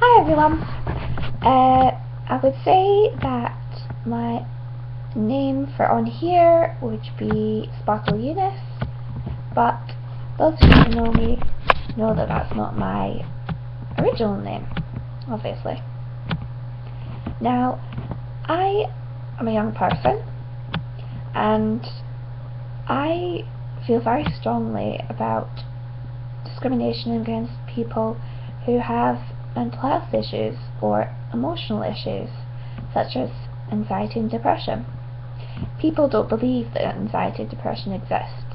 Hi everyone. I would say that my name for on here would be Sparkle Eunice, but those of you who know me know that that's not my original name, obviously. Now, I am a young person, and I feel very strongly about discrimination against people who have mental health issues or emotional issues, such as anxiety and depression. People don't believe that anxiety and depression exists.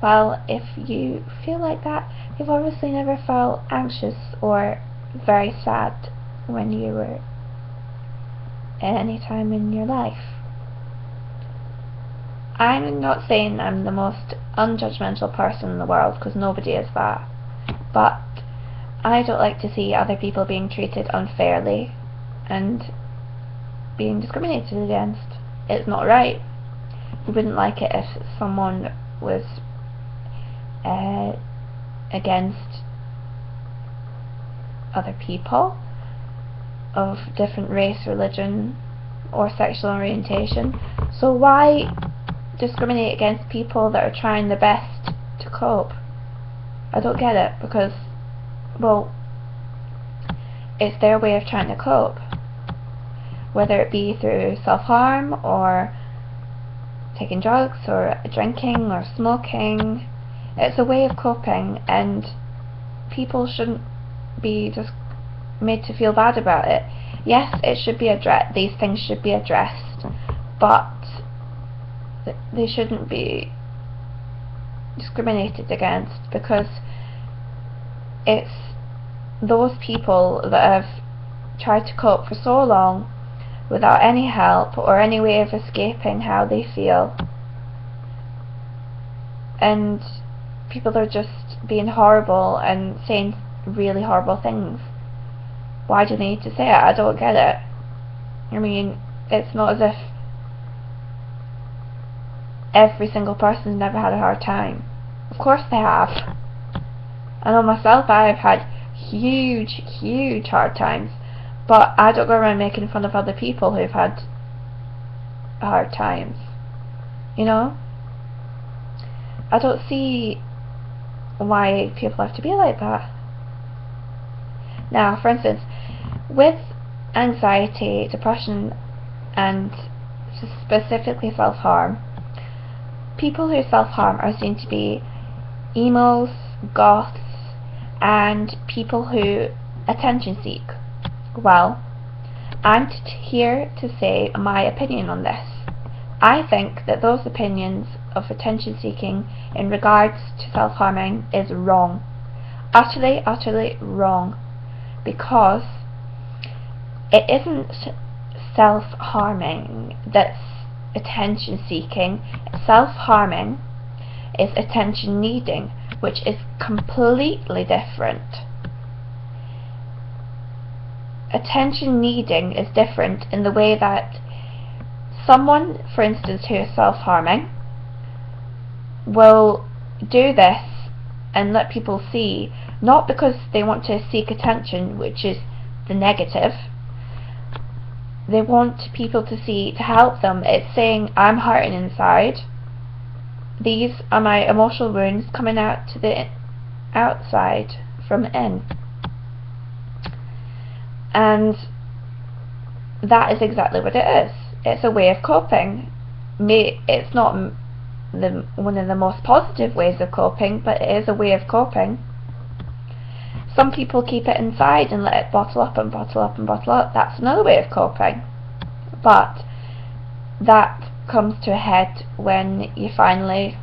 Well, if you feel like that, you've obviously never felt anxious or very sad when you were at any time in your life. I'm not saying I'm the most unjudgmental person in the world, because nobody is that, but I don't like to see other people being treated unfairly and being discriminated against. It's not right. You wouldn't like it if someone was against other people of different race, religion, or sexual orientation. So why discriminate against people that are trying their best to cope? I don't get it, because, well, it's their way of trying to cope, whether it be through self-harm or taking drugs or drinking or smoking. It's a way of coping, and people shouldn't be just made to feel bad about it. Yes, it should be these things should be addressed, but they shouldn't be discriminated against, because it's those people that have tried to cope for so long without any help or any way of escaping how they feel, and people are just being horrible and saying really horrible things. Why do they need to say it? I don't get it. I mean, it's not as if every single person's never had a hard time. Of course they have. I know myself, I've had huge hard times, but I don't go around making fun of other people who've had hard times. You know? I don't see why people have to be like that. Now, for instance, with anxiety, depression, and specifically self-harm, people who self-harm are seen to be emos, goths, and people who attention seek. Well, I'm here to say my opinion on this. I think that those opinions of attention seeking in regards to self-harming is wrong. Utterly wrong. Because it isn't self-harming that's attention seeking. Self-harming is attention needing, which is completely different. Attention needing is different in the way that someone, for instance, who is self-harming will do this and let people see, not because they want to seek attention, which is the negative. They want people to see, to help them. It's saying, I'm hurting inside. These are my emotional wounds coming out to the outside from in. And that is exactly what it is. It's a way of coping. It's not one of the most positive ways of coping, but it is a way of coping. Some people keep it inside and let it bottle up and bottle up and bottle up. That's another way of coping. But that comes to a head when you finally,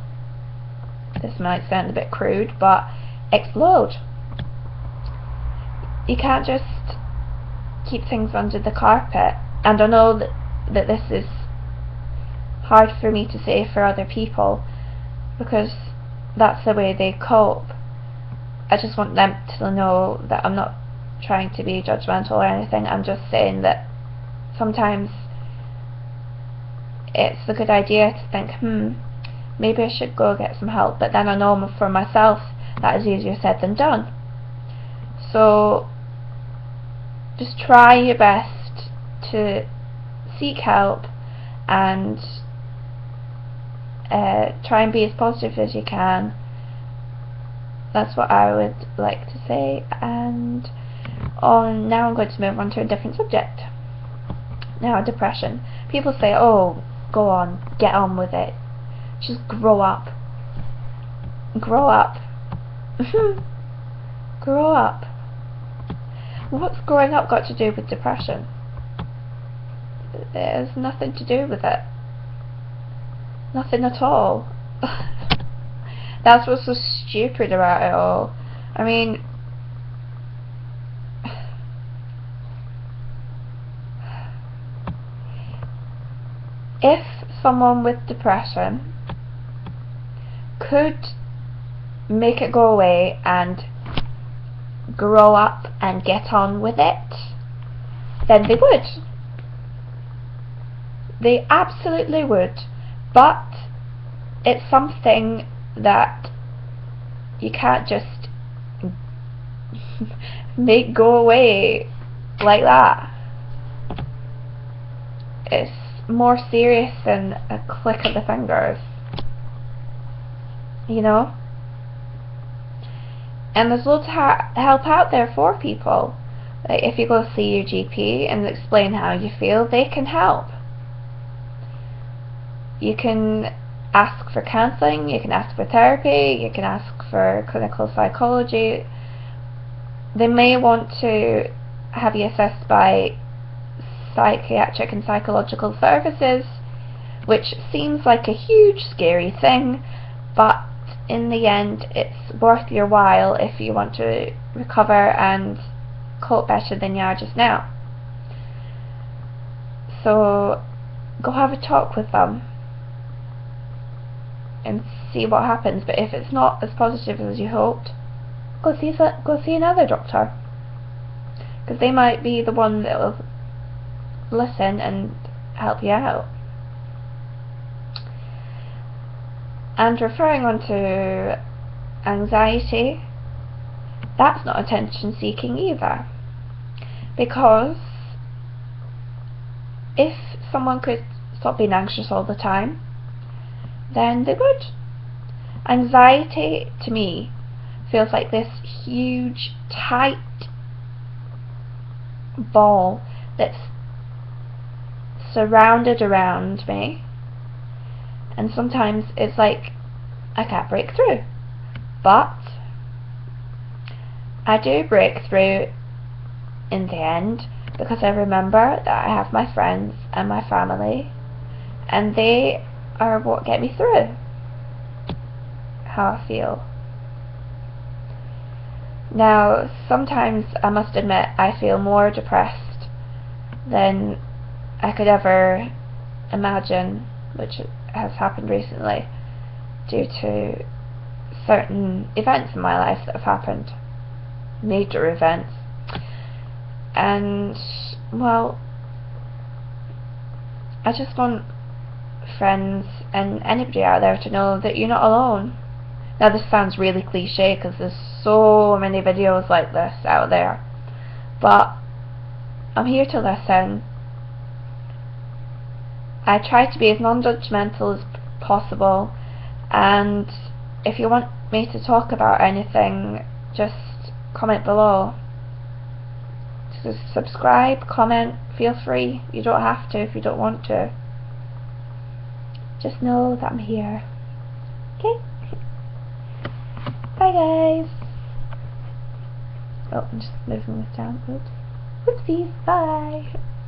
this might sound a bit crude, but explode. You can't just keep things under the carpet. And I know that this is hard for me to say for other people, because that's the way they cope. I just want them to know that I'm not trying to be judgmental or anything. I'm just saying that sometimes it's a good idea to think, maybe I should go get some help, but then I know for myself that is easier said than done. So just try your best to seek help and try and be as positive as you can. That's what I would like to say. And now I'm going to move on to a different subject. Now, depression. People say, oh, go on, get on with it, just grow up. Grow up. Grow up. What's growing up got to do with depression? It has nothing to do with it. Nothing at all. That's what's so stupid about it all. I mean, if someone with depression could make it go away and grow up and get on with it, then they would. They absolutely would. But it's something that you can't just make go away like that. It's more serious than a click of the fingers, you know? And there's loads of help out there for people. Like, if you go see your GP and explain how you feel, they can help. You can ask for counselling, you can ask for therapy, you can ask for clinical psychology. They may want to have you assessed by psychiatric and psychological services, which seems like a huge scary thing, but in the end it's worth your while if you want to recover and cope better than you are just now. So go have a talk with them and see what happens. But if it's not as positive as you hoped, go see another doctor, because they might be the one that will listen and help you out. And referring on to anxiety, that's not attention seeking either, because if someone could stop being anxious all the time, then they would. Anxiety, to me, feels like this huge, tight ball that's surrounded around me, and sometimes it's like I can't break through. But I do break through in the end, because I remember that I have my friends and my family, and they are what get me through how I feel. Now, sometimes I must admit I feel more depressed than I could ever imagine, which has happened recently due to certain events in my life that have happened, major events. And, well, I just want friends and anybody out there to know that you're not alone. Now, this sounds really cliche because there's so many videos like this out there, but I'm here to listen. I try to be as non-judgmental as possible, and if you want me to talk about anything, just comment below. Just subscribe, comment, feel free. You don't have to if you don't want to. Just know that I'm here. Okay? Bye guys. Oh, I'm just moving this down. Oops. Oopsies. Bye.